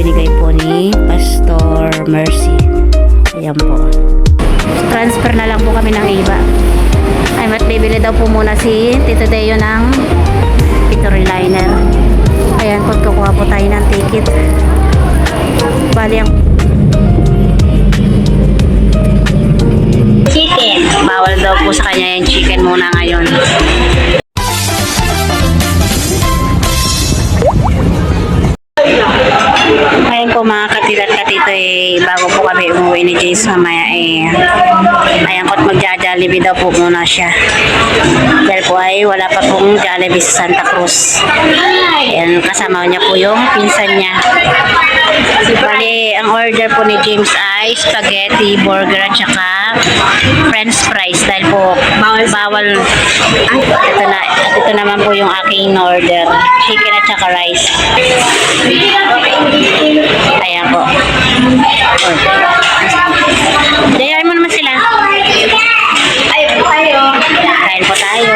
binigay po ni Pastor Mercy. Ayan po. Transfer na lang po kami ng iba. Ay, mat bibili daw po muna si Tito Deo ng Victory Liner. Ayan po, kukuha po tayo ng ticket. Bali ang chicken. Bawal daw po sa kanya yung chicken muna ngayon. Ngayon po mga katilat katito bago po kami umuwi ni Jace mamaya ayan ko't magja-Jollibee daw po muna siya. Dahil po ay wala pa pong Jollibee sa Santa Cruz. Ayan, kasama niya po yung pinsan niya. Bali, ang order po ni James ay spaghetti, burger at saka french fries dahil po bawal. Ito naman po yung aking order, chicken at saka rice. Ayan po. Dayain mo naman sila. Ayun po tayo. Kain po tayo.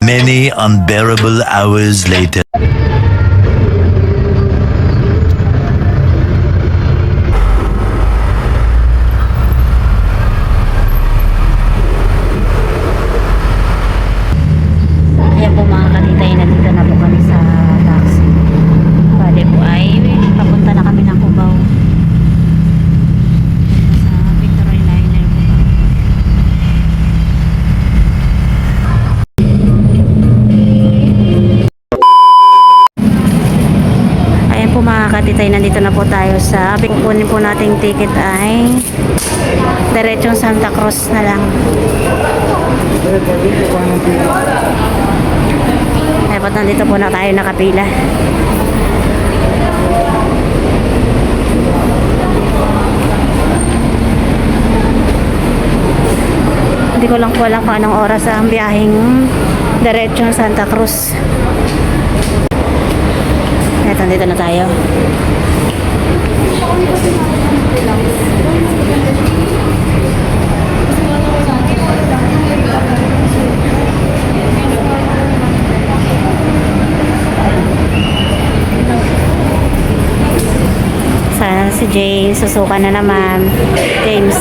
Many unbearable hours later. Ayan po mga katitay, nandito na po kami sa taxi. Bale po ay papunta na kami ng Cubao. Sa Victory Liner Cubao. katitay, nandito na po tayo sa kukunin po nating ticket ay diretsong Santa Cruz na lang. Dapat nandito po na tayo nakapila. Hindi ko lang po alam kung anong oras ang biyaheng diretsong Santa Cruz. Eto, dito na tayo. Sana si James, susuka na naman. James.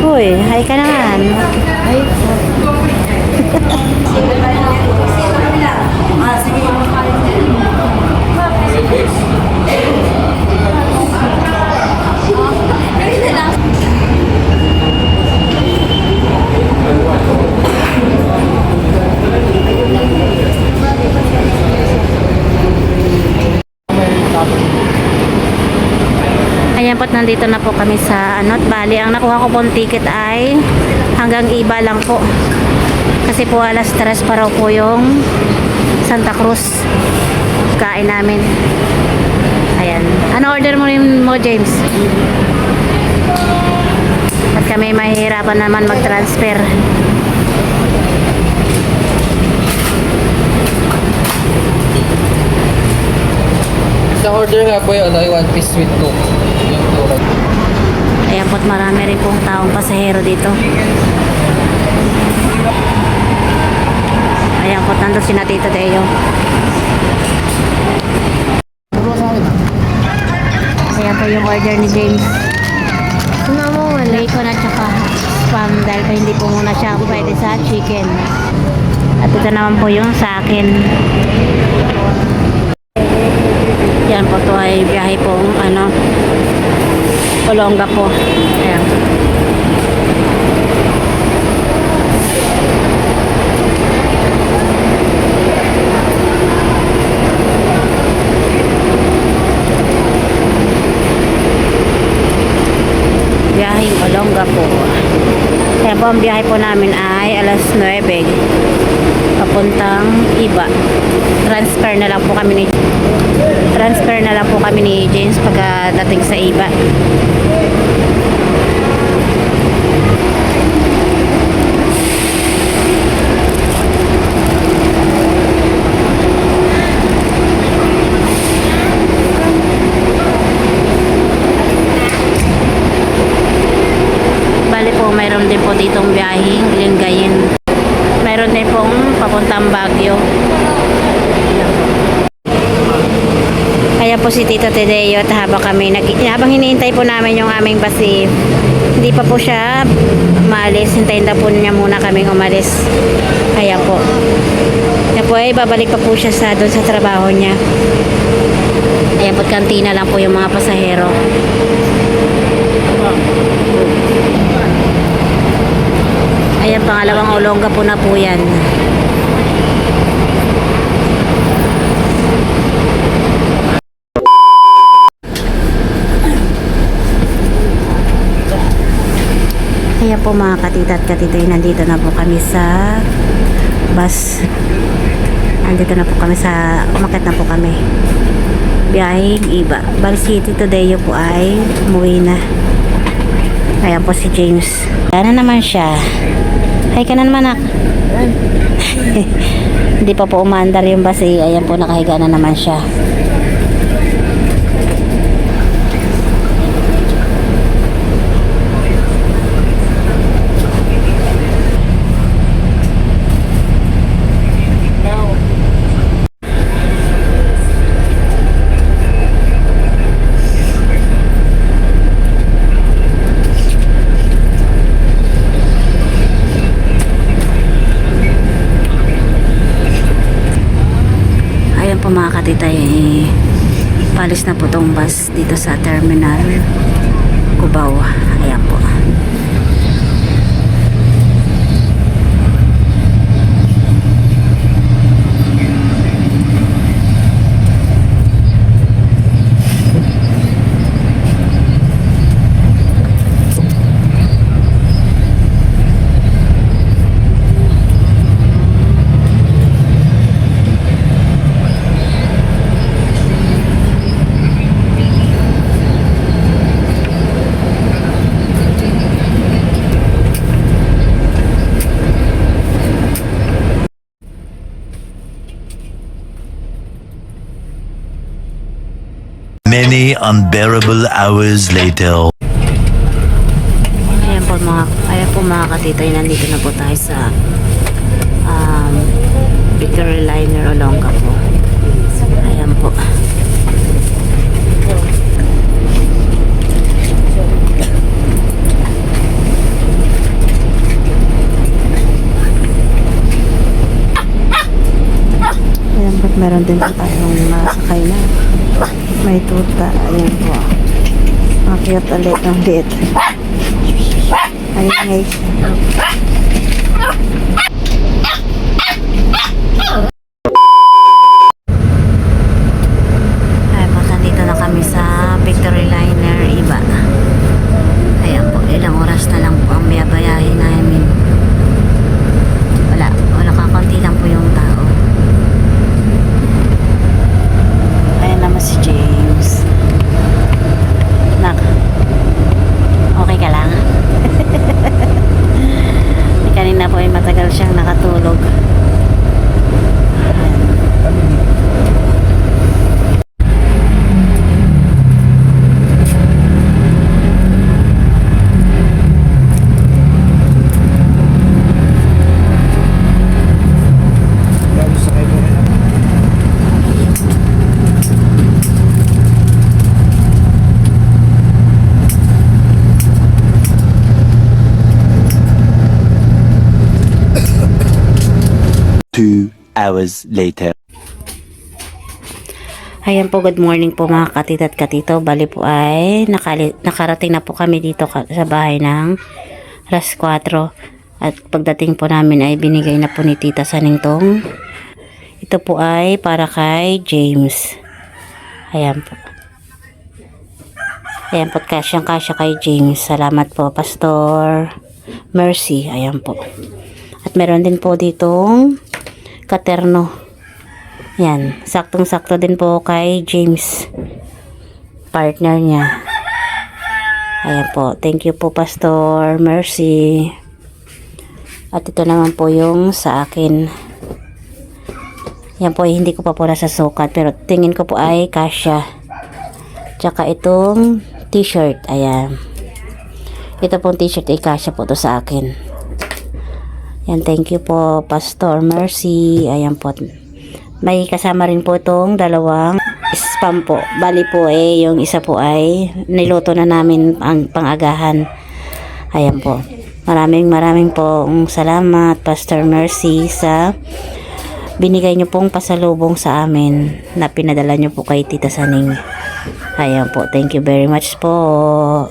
Uy, hi ka naman. Ayan po, nandito na po kami sa Bali. Ang nakuha ko pong ticket ay hanggang iba lang po. Kasi po alas 3 pa raw po yung Santa Cruz. Kain namin. Ayan. Ano order mo, James? At kami mahihirapan naman mag-transfer. Sa order nga po yung one piece with coke. Yung coke. Ayan po't marami rin pong taong pasahero dito. Ayan po't nandun si Tito Deo. Ayan po yung order ni James. Bacon at saka spam dahil pa hindi po muna siya pwede sa chicken. At ito naman po yung sa akin. Yan po, to ay biyahe pong Olonga po. Ayan. Biyaheng Olonga po. Kaya po ang biyahe po namin ay alas 9 papuntang Iba. Transfer na lang po kami ni James pagdating sa Iba. Bali po, mayroon din po ditong biyaheng Lingayen. Mayroon din pong papuntang Baguio. Kaya po si Tito Tedeo at habang hinihintay po namin yung aming basi, hindi pa po siya umalis. Hintayin na po niya muna kaming umalis. Kaya po. Kaya po ay babalik pa po siya doon sa trabaho niya. Kaya po kantina lang po yung mga pasahero. Ayan, pangalawang Olonga po na po yan. Kaya po mga katita at katitoy, nandito na po kami sa bus. Nandito na po kami umakyat na po kami. Biyaheng Iba. Bali City today po ay umuwi na. Kaya po si James. Kaya na naman siya. Hi ka na naman, nak. Hindi pa po umaandar yung bus eh. Ayan po, nakahiga na naman siya. Mga katitay, palis na po tong bus dito sa terminal Cubao. Ayan po. Many unbearable hours later. Ayan po mga katitoy, nandito na po tayo sa Victory Liner Olonga po. Ayan po. Ayan po, meron din po tayong nasakay na may tuta. Ayan po. Makiyot ulit ang liit. Ayun guys. Ay po, nandito na kami sa Victory Liner Iba. Ayan po, ilang oras na lang po ang biyabayahin namin. Wala kakunti lang po yung tao. Ayan naman si James. Nak, okay ka lang? Kanina po ay matagal siyang nakatulog. Hours later. Ayan po, good morning po mga katita at katito. Bali po ay nakarating na po kami dito sa bahay ng alas 4. At pagdating po namin ay binigay na po ni Tita Saningtong. Ito po ay para kay James. Ayan po. Ayan po, kasyang kasya kay James. Salamat po, Pastor Mercy. Ayan po. At meron din po ditong katerno. Yan. Saktong-sakto din po kay James. Partner niya. Ayan po. Thank you po, Pastor Mercy. At ito naman po yung sa akin. Yan po, hindi ko pa po nasasukat. Pero tingin ko po ay kasya. Tsaka itong t-shirt. Ayan. Ito pong t-shirt ay kasya po to sa akin. Yan, thank you po, Pastor Mercy. Ayan po. May kasama rin po itong dalawang spam po. Bali po yung isa po ay niluto na namin ang pangagahan. Ayan po. Maraming po salamat, Pastor Mercy, sa binigay nyo pong pasalubong sa amin na pinadala nyo po kay Tita Saning. Ayan po. Thank you very much po.